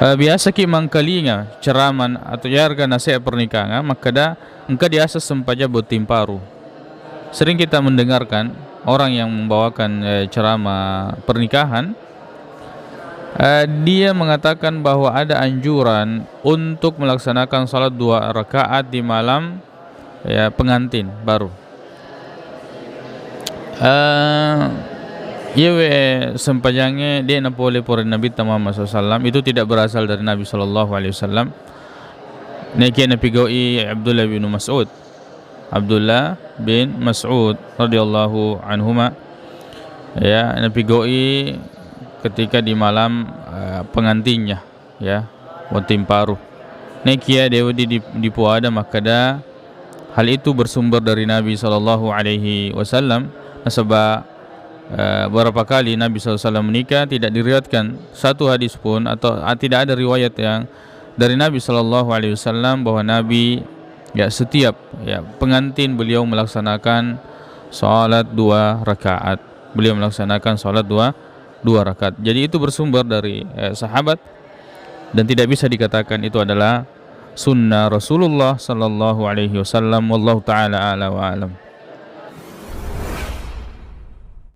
Biasa ki mangkalinga ceraman atau yarga nasihat pernikahan maka da engka diasa sempaja botim paru. Sering kita mendengarkan orang yang membawakan ceramah pernikahan, dia mengatakan bahwa ada anjuran untuk melaksanakan salat 2 rakaat di malam pengantin baru. Yewe sempajangnya dia napole por Nabi Muhammad SAW itu tidak berasal dari Nabi SAW. Niki napigoi Abdullah bin Mas'ud radhiyallahu anhuma, ya, napigoi ketika di malam pengantinnya, ya, watim paru. Niki dewa di puada makada hal itu bersumber dari Nabi SAW. Nasabah beberapa kali Nabi SAW menikah tidak diriwayatkan satu hadis pun atau tidak ada riwayat yang dari Nabi SAW bahwa Nabi setiap pengantin beliau melaksanakan salat 2 rakaat. Beliau melaksanakan salat 2 rakaat. Jadi itu bersumber dari sahabat dan tidak bisa dikatakan itu adalah sunnah Rasulullah SAW. Wallahu taala a'la wa alam.